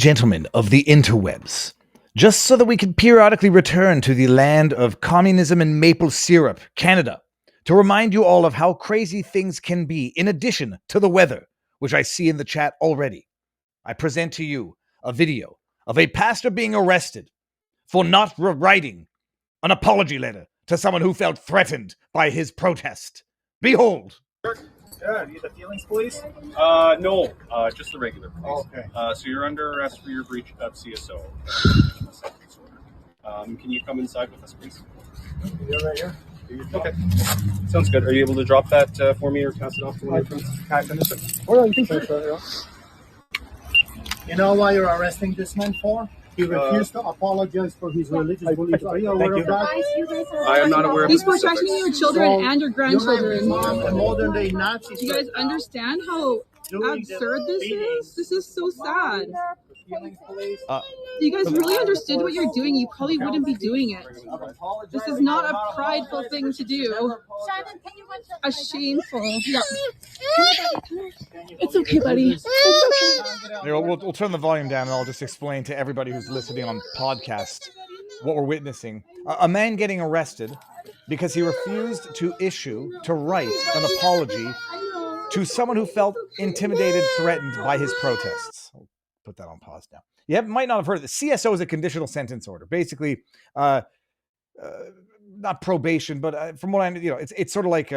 Gentlemen of the interwebs, just so that we can periodically return to the land of communism and maple syrup, Canada, to remind you all of how crazy things can be, in addition to the weather, which I see in the chat already. I present to you a video of a pastor being arrested for not writing an apology letter to someone who felt threatened by his protest. Behold. Yeah, need the feelings police? No, just the regular police. Oh, okay. So you're under arrest for your breach of CSO. Can you come inside with us, please? You're right here. Okay. Sounds good. Are you able to drop that for me or pass it off to one of your friends? Can I finish it? Oh, yeah, you can finish it. You know why you're arresting this man for? He refused to apologize for his religious beliefs. Are you aware of that? I am not aware of He's the specifics. protecting your children and your grandchildren. A modern day Nazi. Do you guys understand how absurd this is? This is so sad. If you guys really understood what you're doing, you probably wouldn't be doing it. This is not a prideful thing to do. A shameful. Yeah. It's okay, buddy. It's okay. We'll turn the volume down and I'll just explain to everybody who's listening on podcast what we're witnessing. A man getting arrested because he refused to write an apology to someone who felt intimidated, threatened by his protests. I'll put that on pause now. You might not have heard it. The CSO is a conditional sentence order. Basically, not probation, but from what I know, it's sort of like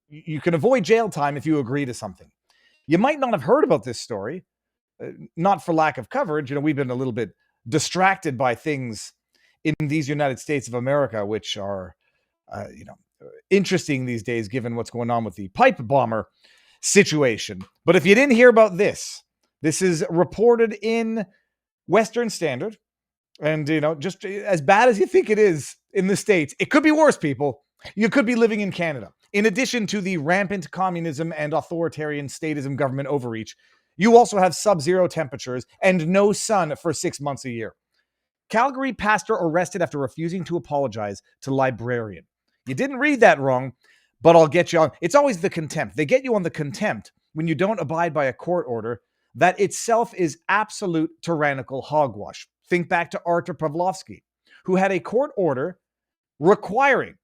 you can avoid jail time if you agree to something. You might not have heard about this story, not for lack of coverage. We've been a little bit distracted by things in these United States of America, which are, interesting these days, given what's going on with the pipe bomber situation. But if you didn't hear about this is reported in Western Standard. And, just as bad as you think it is in the States, it could be worse, people. You could be living in Canada. In addition to the rampant communism and authoritarian statism government overreach, you also have sub-zero temperatures and no sun for 6 months a year. Calgary pastor arrested after refusing to apologize to librarian. You didn't read that wrong, but I'll get you on. It's always the contempt. They get you on the contempt when you don't abide by a court order that itself is absolute tyrannical hogwash. Think back to Artur Pawlowski, who had a court order requiring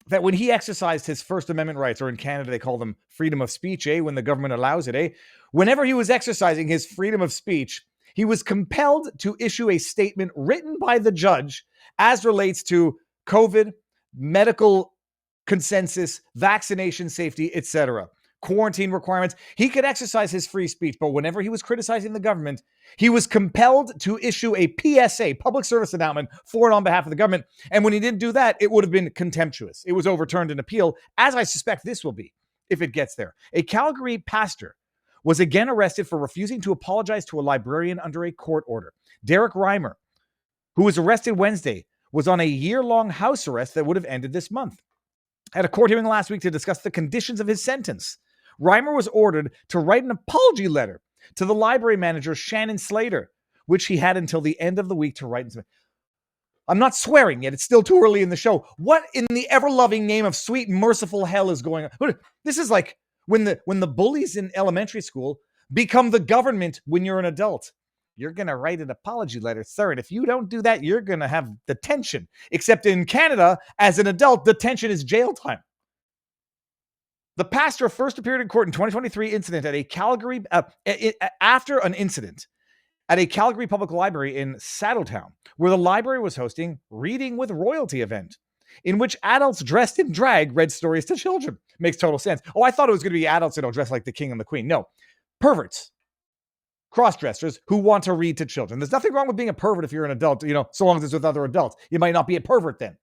that when he exercised his First Amendment rights, or in Canada they call them freedom of speech, when the government allows it, whenever he was exercising his freedom of speech, he was compelled to issue a statement written by the judge as relates to COVID, medical consensus, vaccination safety, etc., quarantine requirements. He could exercise his free speech, but whenever he was criticizing the government, he was compelled to issue a PSA, public service announcement, for and on behalf of the government. And when he didn't do that, it would have been contemptuous. It was overturned in appeal, as I suspect this will be, if it gets there. A Calgary pastor was again arrested for refusing to apologize to a librarian under a court order. Derek Reimer, who was arrested Wednesday, was on a year-long house arrest that would have ended this month. At a court hearing last week to discuss the conditions of his sentence, Reimer was ordered to write an apology letter to the library manager, Shannon Slater, which he had until the end of the week to write. I'm not swearing yet. It's still too early in the show. What in the ever-loving name of sweet, merciful hell is going on? This is like when the bullies in elementary school become the government when you're an adult. You're going to write an apology letter, sir. And if you don't do that, you're going to have detention. Except in Canada, as an adult, detention is jail time. The pastor first appeared in court in 2023 incident at a Calgary, after an incident at a Calgary public library in Saddletown, where the library was hosting Reading with Royalty event, in which adults dressed in drag read stories to children. Makes total sense. Oh, I thought it was going to be adults, dressed like the king and the queen. No, perverts, cross-dressers who want to read to children. There's nothing wrong with being a pervert if you're an adult, so long as it's with other adults. You might not be a pervert then.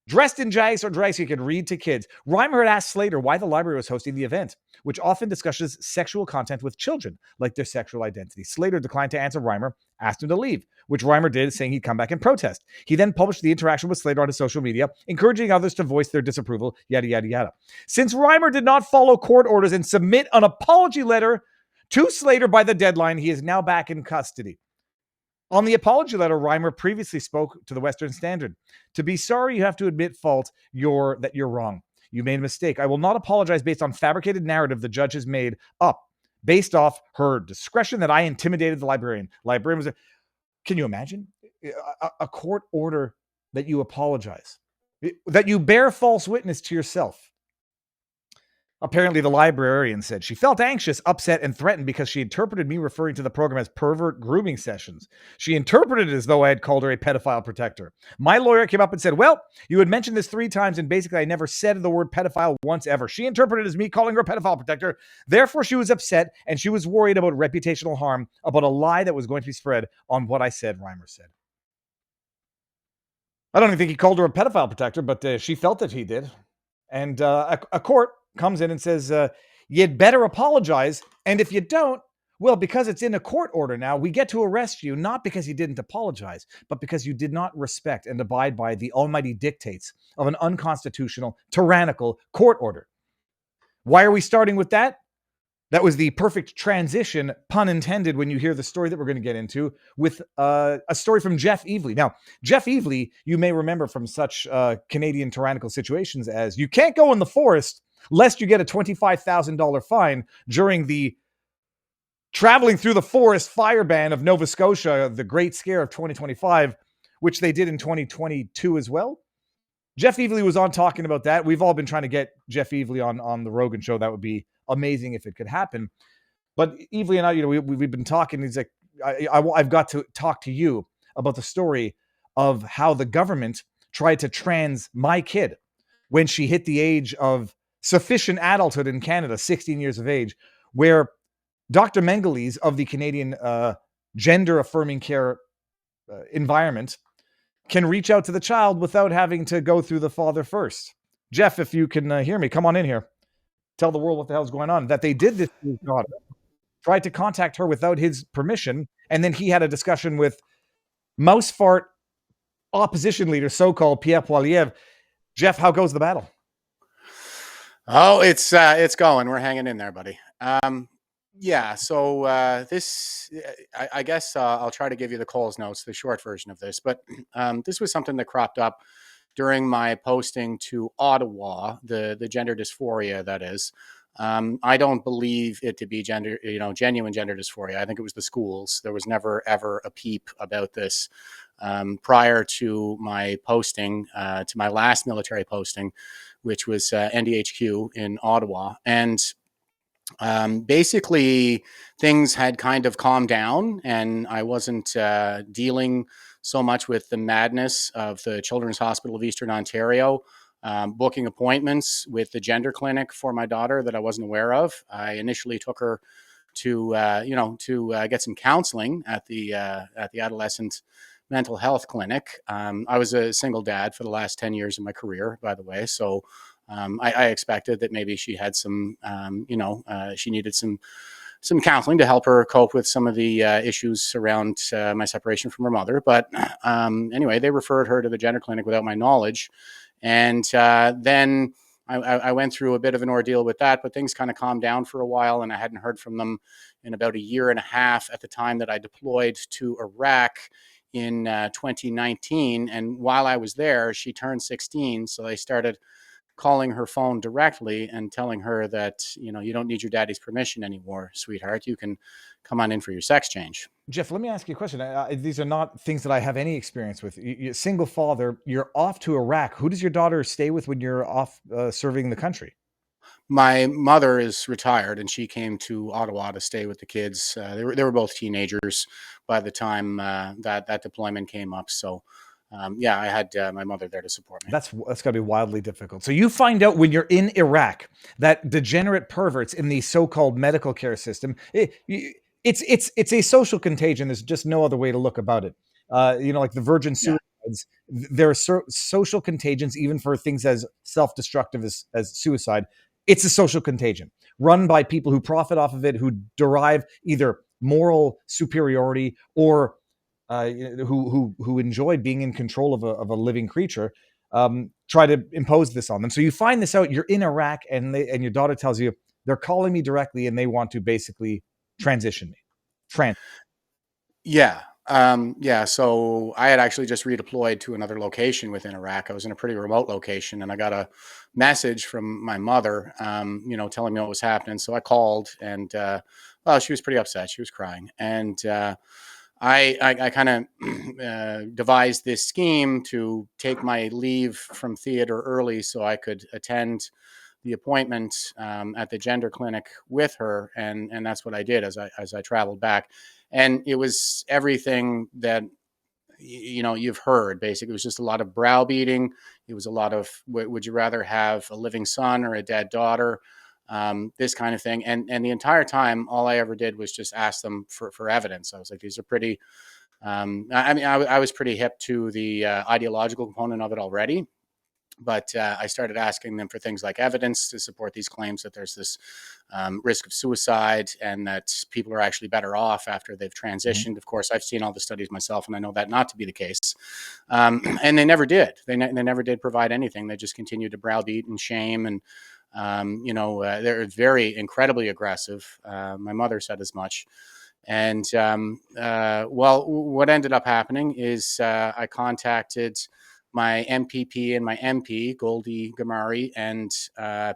Dressed in drag so you can read to kids. Reimer had asked Slater why the library was hosting the event, which often discusses sexual content with children, like their sexual identity. Slater declined to answer Reimer, asked him to leave, which Reimer did, saying he'd come back and protest. He then published the interaction with Slater on his social media, encouraging others to voice their disapproval, yada, yada, yada. Since Reimer did not follow court orders and submit an apology letter to Slater by the deadline, he is now back in custody. On the apology letter, Reimer previously spoke to the Western Standard. To be sorry, you have to admit fault, that you're wrong. You made a mistake. I will not apologize based on fabricated narrative the judge has made up based off her discretion that I intimidated the librarian. Librarian was, can you imagine a court order that you apologize, that you bear false witness to yourself? Apparently, the librarian said she felt anxious, upset, and threatened because she interpreted me referring to the program as pervert grooming sessions. She interpreted it as though I had called her a pedophile protector. My lawyer came up and said, well, you had mentioned this 3 times, and basically I never said the word pedophile once ever. She interpreted it as me calling her a pedophile protector. Therefore, she was upset, and she was worried about reputational harm, about a lie that was going to be spread on what I said, Reimer said. I don't even think he called her a pedophile protector, but she felt that he did. And a court comes in and says, you'd better apologize. And if you don't, well, because it's in a court order now, we get to arrest you, not because you didn't apologize, but because you did not respect and abide by the almighty dictates of an unconstitutional, tyrannical court order. Why are we starting with that? That was the perfect transition, pun intended, when you hear the story that we're going to get into with a story from Jeff Evely. Now, Jeff Evely, you may remember from such Canadian tyrannical situations as you can't go in the forest lest you get a $25,000 fine during the traveling through the forest fire ban of Nova Scotia, the Great Scare of 2025, which they did in 2022 as well. Jeff Evely was on talking about that. We've all been trying to get Jeff Evely on the Rogan show. That would be amazing if it could happen. But Evely and I, we've been talking. He's like, I've got to talk to you about the story of how the government tried to trans my kid when she hit the age of sufficient adulthood in Canada, 16 years of age, where Dr. Mengeles of the Canadian gender affirming care environment can reach out to the child without having to go through the father first. Jeff, if you can hear me, come on in here. Tell the world what the hell's going on. That they did this to his daughter, tried to contact her without his permission, and then he had a discussion with mouse fart opposition leader, so-called Pierre Poilievre. Jeff, how goes the battle? Oh, it's going. We're hanging in there, buddy. Yeah, so this, I guess I'll try to give you the Coles notes, the short version of this. But this was something that cropped up during my posting to Ottawa, the gender dysphoria, that is. I don't believe it to be genuine gender dysphoria. I think it was the schools. There was never, ever a peep about this prior to my posting, to my last military posting, which was NDHQ in Ottawa. And basically, things had kind of calmed down, and I wasn't dealing so much with the madness of the Children's Hospital of Eastern Ontario, booking appointments with the gender clinic for my daughter that I wasn't aware of. I initially took her to get some counseling at the adolescent mental health clinic. I was a single dad for the last 10 years of my career, by the way, so I expected that maybe she had some, she needed some counseling to help her cope with some of the issues around my separation from her mother. But anyway, they referred her to the gender clinic without my knowledge. And then I went through a bit of an ordeal with that, but things kind of calmed down for a while, and I hadn't heard from them in about a year and a half at the time that I deployed to Iraq in 2019. And while I was there, she turned 16, so they started calling her phone directly and telling her that, you don't need your daddy's permission anymore, sweetheart. You can come on in for your sex change. Jeff, let me ask you a question. These are not things that I have any experience with. You're single father, you're off to Iraq. Who does your daughter stay with when you're off serving the country? My mother is retired, and she came to Ottawa to stay with the kids. They were both teenagers by the time that deployment came up. So I had my mother there to support me. That's got to be wildly difficult. So you find out when you're in Iraq that degenerate perverts in the so-called medical care system, it's a social contagion. There's just no other way to look about it. Like the virgin suicides, there are social contagions even for things as self-destructive as suicide. It's a social contagion run by people who profit off of it, who derive either moral superiority or who enjoy being in control of a living creature, try to impose this on them. So you find this out, you're in Iraq, and your daughter tells you they're calling me directly and they want to basically transition me. Yeah. Yeah, so I had actually just redeployed to another location within Iraq. I was in a pretty remote location, and I got a message from my mother, telling me what was happening. So I called, and well, she was pretty upset. She was crying, and I kind of devised this scheme to take my leave from theater early so I could attend the appointment at the gender clinic with her, and that's what I did as I traveled back, and it was everything that you've heard. Basically, it was just a lot of browbeating. It was a lot of would you rather have a living son or a dead daughter, this kind of thing, and the entire time, all I ever did was just ask them for evidence. I was like, these are pretty. I was pretty hip to the ideological component of it already, but I started asking them for things like evidence to support these claims that there's this risk of suicide and that people are actually better off after they've transitioned. Mm-hmm. Of course, I've seen all the studies myself, and I know that not to be the case. And they never did. They never did provide anything. They just continued to browbeat and shame, and they're very incredibly aggressive. My mother said as much. And well, what ended up happening is I contacted my MPP and my MP, Goldie Gamari and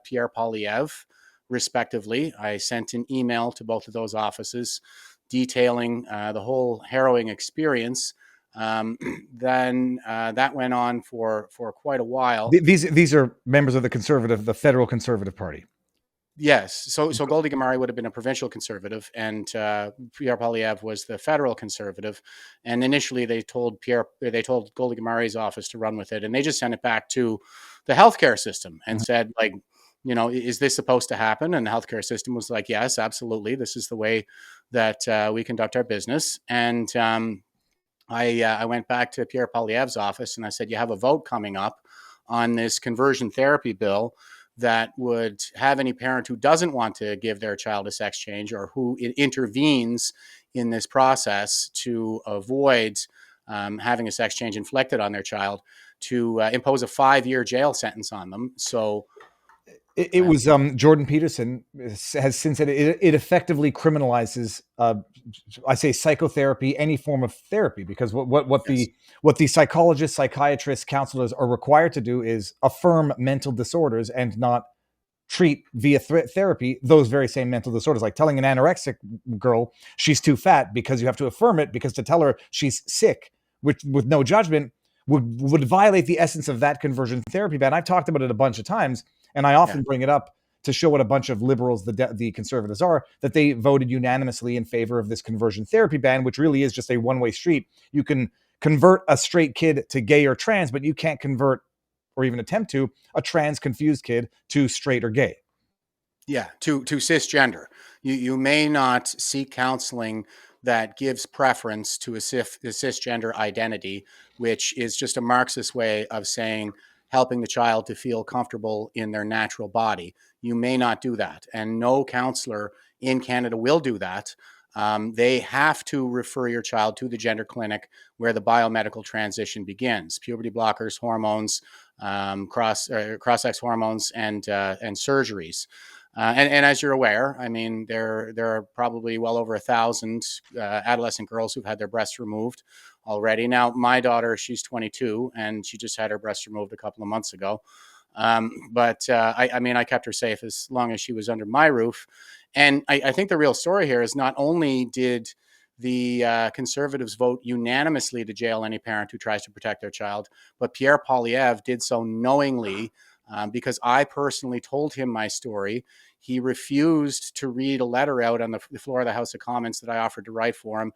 Pierre Polyev, respectively. I sent an email to both of those offices detailing the whole harrowing experience. Then that went on for quite a while. These are members of the federal Conservative Party. Yes. So Goldie Gamari would have been a provincial conservative, and Pierre Polyev was the federal conservative. And initially, they told Goldie Gamari's office to run with it, and they just sent it back to the healthcare system and said, like, is this supposed to happen? And the healthcare system was like, yes, absolutely. This is the way that we conduct our business. And I went back to Pierre Poilievre's office and I said, you have a vote coming up on this conversion therapy bill that would have any parent who doesn't want to give their child a sex change or who intervenes in this process to avoid having a sex change inflicted on their child to impose a 5-year jail sentence on them. So it was Jordan Peterson has since said it effectively criminalizes I say psychotherapy, any form of therapy, because what the psychologists, psychiatrists, counselors are required to do is affirm mental disorders and not treat via therapy those very same mental disorders. Like telling an anorexic girl she's too fat because you have to affirm it, because to tell her she's sick with no judgment would violate the essence of that conversion therapy ban. I've talked about it a bunch of times, and I often bring it up to show what a bunch of liberals, the conservatives are, that they voted unanimously in favor of this conversion therapy ban, which really is just a one-way street. You can convert a straight kid to gay or trans, but you can't convert or even attempt to a trans confused kid to straight or gay. Yeah, to cisgender. You may not seek counseling that gives preference to a cisgender identity, which is just a Marxist way of saying helping the child to feel comfortable in their natural body. You may not do that, and no counselor in Canada will do that. They have to refer your child to the gender clinic where the biomedical transition begins: puberty blockers, hormones, cross-sex hormones, and surgeries. And as you're aware, I mean, there are probably well over 1,000 adolescent girls who've had their breasts removed already. Now, my daughter, she's 22, and she just had her breasts removed a couple of months ago. But I kept her safe as long as she was under my roof. And I think the real story here is not only did the Conservatives vote unanimously to jail any parent who tries to protect their child, but Pierre Poilievre did so knowingly, because I personally told him my story. He refused to read a letter out on the floor of the House of Commons that I offered to write for him.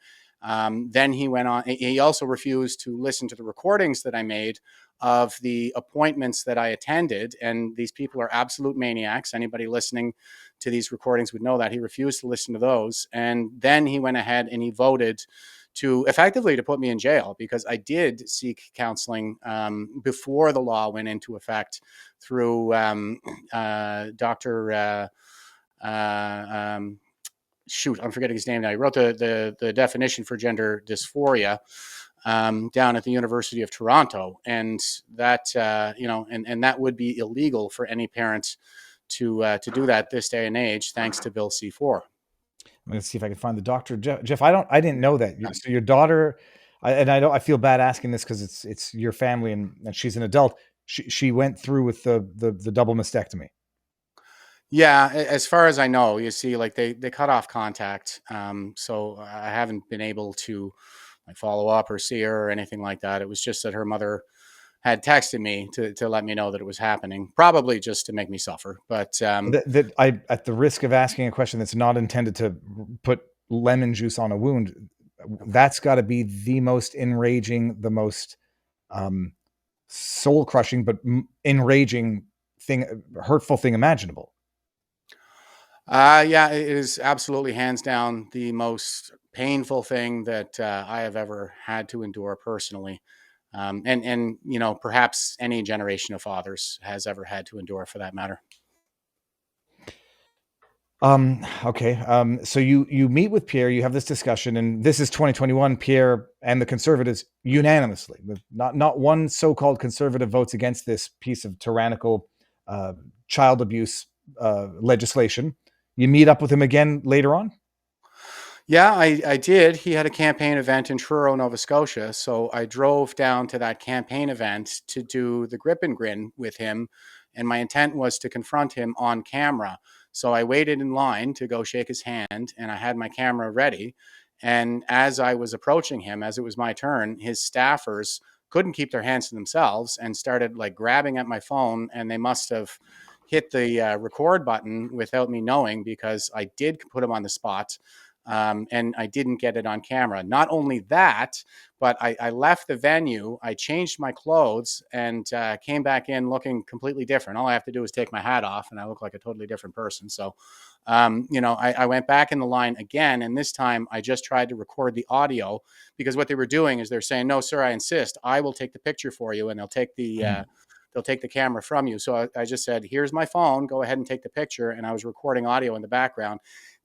Then he went on. He also refused to listen to the recordings that I made of the appointments that I attended. And these people are absolute maniacs. Anybody listening to these recordings would know that. He refused to listen to those. And then he went ahead and he voted to effectively to put me in jail, because I did seek counseling before the law went into effect through Dr. Shoot, I'm forgetting his name now. He wrote the definition for gender dysphoria down at the University of Toronto, and that and that would be illegal for any parent to do that this day and age, thanks to Bill C4. I'm gonna see if I can find the doctor. Jeff, I didn't know that. So your daughter, I feel bad asking this because it's your family and she's an adult. She went through with the double mastectomy. Yeah, as far as I know, you see, like they cut off contact, so I haven't been able to like follow up or see her or anything like that. It was just that her mother had texted me to let me know that it was happening, probably just to make me suffer. But That I, at the risk of asking a question that's not intended to put lemon juice on a wound, that's got to be the most enraging, the most soul crushing, but enraging thing, hurtful thing imaginable. yeah, it is absolutely hands down the most painful thing that I have ever had to endure personally. And you know, perhaps any generation of fathers has ever had to endure, for that matter. Okay. So you meet with Pierre, you have this discussion, and this is 2021. Pierre and the Conservatives unanimously, not one so-called conservative votes against this piece of tyrannical child abuse legislation. You meet up with him again later on. Yeah, I did. He had a campaign event in Truro, Nova Scotia. So I drove down to that campaign event to do the grip and grin with him. And my intent was to confront him on camera. So I waited in line to go shake his hand, and I had my camera ready. And as I was approaching him, as it was my turn, his staffers couldn't keep their hands to themselves and started like grabbing at my phone. And they must have hit the record button without me knowing, because I did put him on the spot. And I didn't get it on camera. Not only that, but I left the venue, I changed my clothes, and came back in looking completely different. All I have to do is take my hat off, and I look like a totally different person. So, you know, I went back in the line again, and this time I just tried to record the audio, because what they were doing is they're saying, "No, sir, I insist. I will take the picture for you," and they'll take the camera from you. So I just said, "Here's my phone. Go ahead and take the picture." And I was recording audio in the background.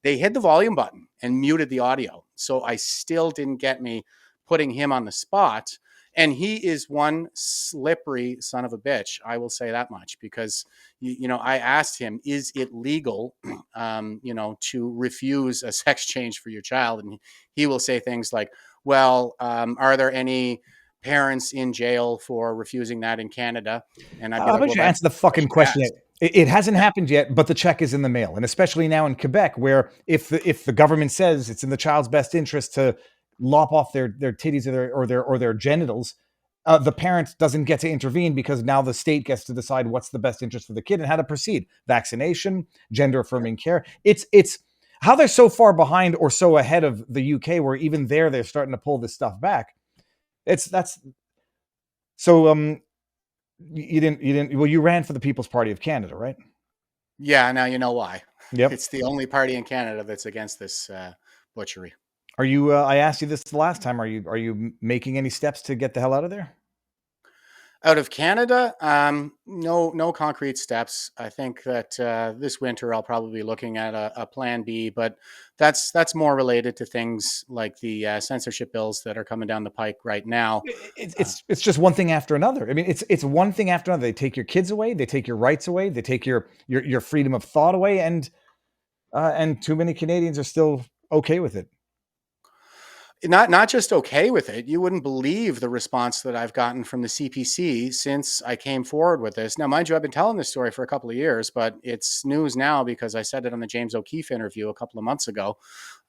They hit the volume button and muted the audio. So I still didn't get me putting him on the spot. And he is one slippery son of a bitch. I will say that much, because, you know, I asked him, is it legal, you know, to refuse a sex change for your child? And he will say things like, well, are there any parents in jail for refusing that in Canada? And I'd be How about you answer the fucking question? It hasn't happened yet, but the check is in the mail, and especially now in Quebec, where if the government says it's in the child's best interest to lop off their titties or their genitals, the parent doesn't get to intervene, because now the state gets to decide what's the best interest for the kid and how to proceed. Vaccination, gender affirming care. It's how they're so far behind or so ahead of the UK, where even they're starting to pull this stuff back. That's so. You didn't. Well, you ran for the People's Party of Canada, right? Yeah, now you know why. Yep. It's the only party in Canada that's against this butchery. Are you? I asked you this the last time. Are you making any steps to get the hell out of there? Out of Canada, no concrete steps. I think that this winter I'll probably be looking at a plan B, but that's more related to things like the censorship bills that are coming down the pike right now. It's just one thing after another. I mean, it's one thing after another. They take your kids away, they take your rights away, they take your freedom of thought away, and too many Canadians are still okay with it. Not just okay with it. You wouldn't believe the response that I've gotten from the CPC since I came forward with this. Now, mind you, I've been telling this story for a couple of years, but it's news now because I said it on the James O'Keefe interview a couple of months ago,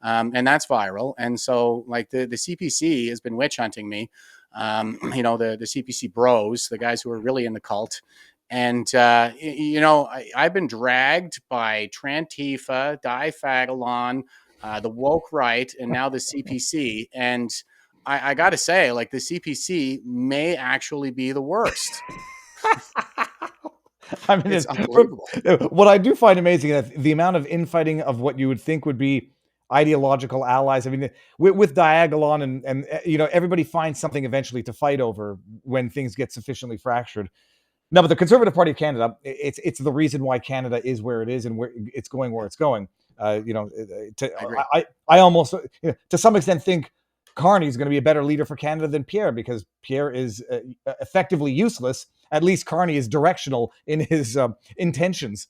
and that's viral. And so, like, the CPC has been witch hunting me. You know, the CPC bros, the guys who are really in the cult. And, you know, I've been dragged by Trantifa, Difagalon, the woke right, and now the CPC. And I got to say, like, the CPC may actually be the worst. I mean, it's unbelievable. What I do find amazing is the amount of infighting of what you would think would be ideological allies. I mean, with Diagolon and you know, everybody finds something eventually to fight over when things get sufficiently fractured. No, but the Conservative Party of Canada, it's the reason why Canada is where it is and where it's going. You know, I almost, you know, to some extent think Carney is going to be a better leader for Canada than Pierre, because Pierre is effectively useless. At least Carney is directional in his intentions.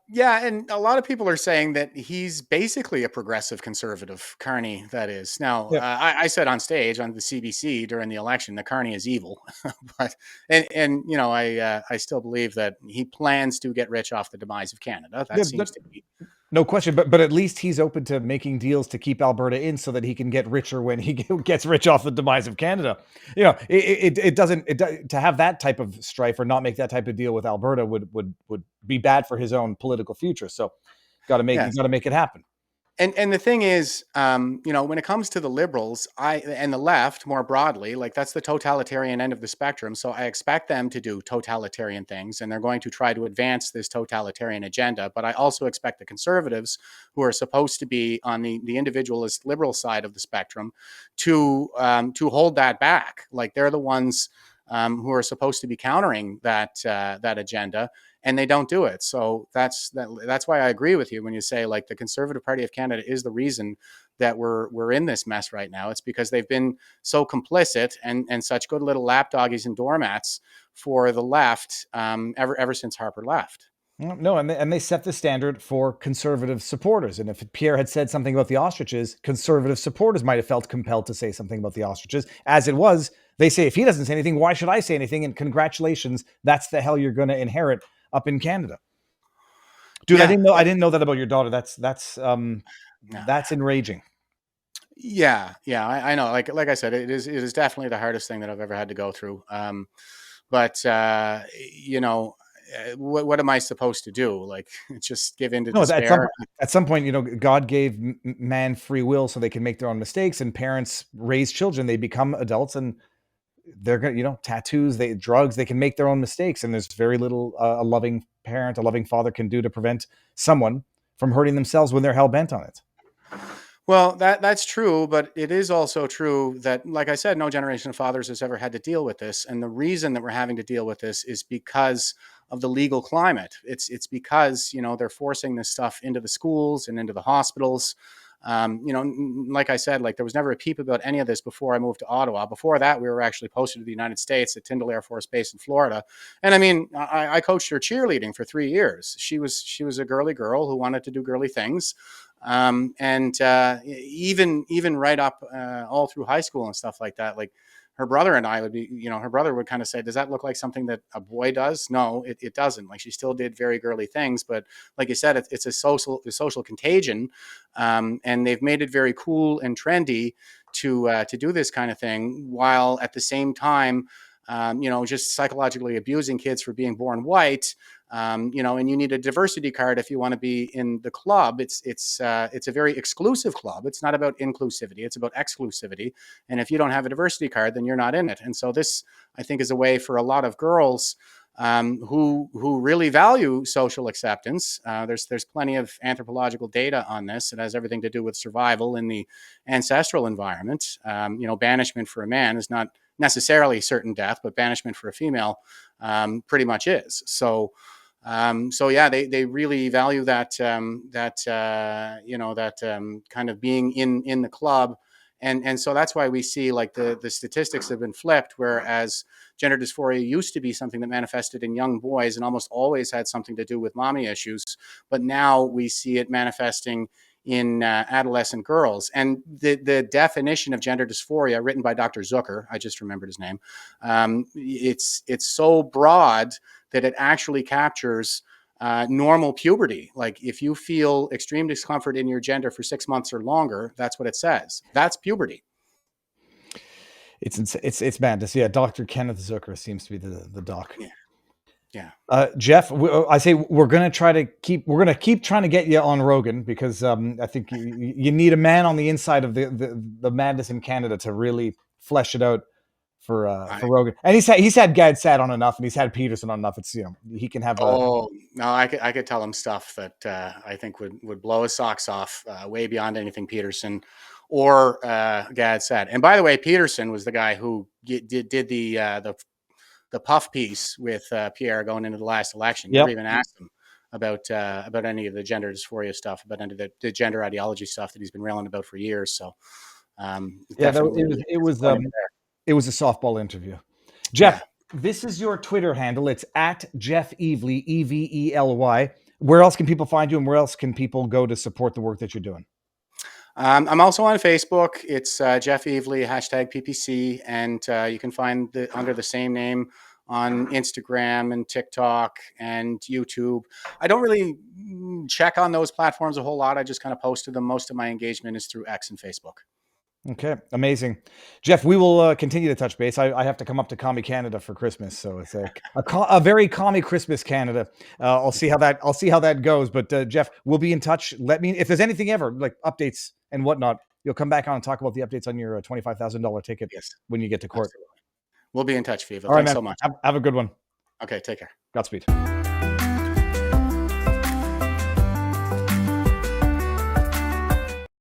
Yeah, and a lot of people are saying that he's basically a progressive conservative, Carney, that is. Now, Yeah. I said on stage on the CBC during the election that Carney is evil, but and you know, I still believe that he plans to get rich off the demise of Canada. That Yeah, seems to be. no question, but at least he's open to making deals to keep Alberta in, so that he can get richer when he gets rich off the demise of Canada. You know, it doesn't to have that type of strife or not make that type of deal with Alberta would be bad for his own political future. So, Yes. got to make it happen. And the thing is, you know, when it comes to the liberals, and the left more broadly, like that's the totalitarian end of the spectrum. So I expect them to do totalitarian things, and they're going to try to advance this totalitarian agenda. But I also expect the conservatives, who are supposed to be on the individualist liberal side of the spectrum, to hold that back. Like they're the ones who are supposed to be countering that agenda, and they don't do it. So that's why I agree with you when you say like the Conservative Party of Canada is the reason that we're in this mess right now. It's because they've been so complicit and such good little lapdoggies and doormats for the left ever since Harper left. No, and they set the standard for conservative supporters. And if Pierre had said something about the ostriches, conservative supporters might have felt compelled to say something about the ostriches. As it was, they say, if he doesn't say anything, why should I say anything? And congratulations, that's the hell you're going to inherit up in Canada. Dude, Yeah, I didn't know that about your daughter. That's enraging. yeah. I know. Like I said, it is definitely the hardest thing that I've ever had to go through. But you know, what am I supposed to do? Like, just give in to No, despair? at some point, you know, God gave man free will so they can make their own mistakes, and parents raise children. They become adults, and they're going to, you know, tattoos, drugs, they can make their own mistakes. And there's very little a loving parent, a loving father can do to prevent someone from hurting themselves when they're hell bent on it. Well, that's true, but it is also true that, like I said, no generation of fathers has ever had to deal with this, and the reason that we're having to deal with this is because of the legal climate. It's because, you know, they're forcing this stuff into the schools and into the hospitals. You know, like I said, like there was never a peep about any of this before I moved to Ottawa. Before that, we were actually posted to the United States at Tyndall Air Force Base in Florida. And I mean, I coached her cheerleading for 3 years. She was a girly girl who wanted to do girly things. And even right up all through high school and stuff like that, like her brother and I would be, you know, her brother would kind of say, does that look like something that a boy does? No, it doesn't. Like she still did very girly things, but like you said, it's a social contagion. And they've made it very cool and trendy to do this kind of thing, while at the same time, you know, just psychologically abusing kids for being born white. You know, and you need a diversity card if you want to be in the club. It's a very exclusive club. It's not about inclusivity. It's about exclusivity. And if you don't have a diversity card, then you're not in it. And so this, I think, is a way for a lot of girls who really value social acceptance. There's plenty of anthropological data on this. It has everything to do with survival in the ancestral environment. You know, banishment for a man is not necessarily certain death, but banishment for a female pretty much is. So yeah, they really value that you know, that kind of being in the club. And so that's why we see like the statistics have been flipped, whereas gender dysphoria used to be something that manifested in young boys and almost always had something to do with mommy issues. But now we see it manifesting in adolescent girls. And the definition of gender dysphoria, written by Dr. Zucker, I just remembered his name, it's so broad that it actually captures normal puberty. Like if you feel extreme discomfort in your gender for 6 months or longer, that's what it says. That's puberty. It's madness. Yeah, Dr. Kenneth Zucker seems to be the doc. Yeah. Jeff, I say we're gonna keep trying to get you on Rogan, because I think you need a man on the inside of the madness in Canada to really flesh it out for Rogan. And he's had Gad Sad on enough, and he's had Peterson on enough. It's, you know, he can have. No, I could tell him stuff that I think would blow his socks off, way beyond anything Peterson or Gad said. And by the way, Peterson was the guy who did the puff piece with Pierre going into the last election. You never even asked him about any of the gender dysphoria stuff, about any of the gender ideology stuff that he's been railing about for years. So it was a softball interview. Jeff, This is your Twitter handle. It's at Jeff Evely, Evely. Where else can people find you, and where else can people go to support the work that you're doing? I'm also on Facebook. It's Jeff Evely, #PPC, and you can find under the same name on Instagram and TikTok and YouTube. I don't really check on those platforms a whole lot. I just kind of post to them. Most of my engagement is through X and Facebook. Okay, amazing, Jeff. We will continue to touch base. I have to come up to Commie Canada for Christmas, so it's a very commie Christmas Canada. I'll see how that goes. But Jeff, we'll be in touch. Let me if there's anything ever like updates and whatnot. You'll come back on and talk about the updates on your $25,000 ticket when you get to court. Absolutely. We'll be in touch, Viva. All right, Thanks man. so much. Have a good one. Okay, take care. Godspeed.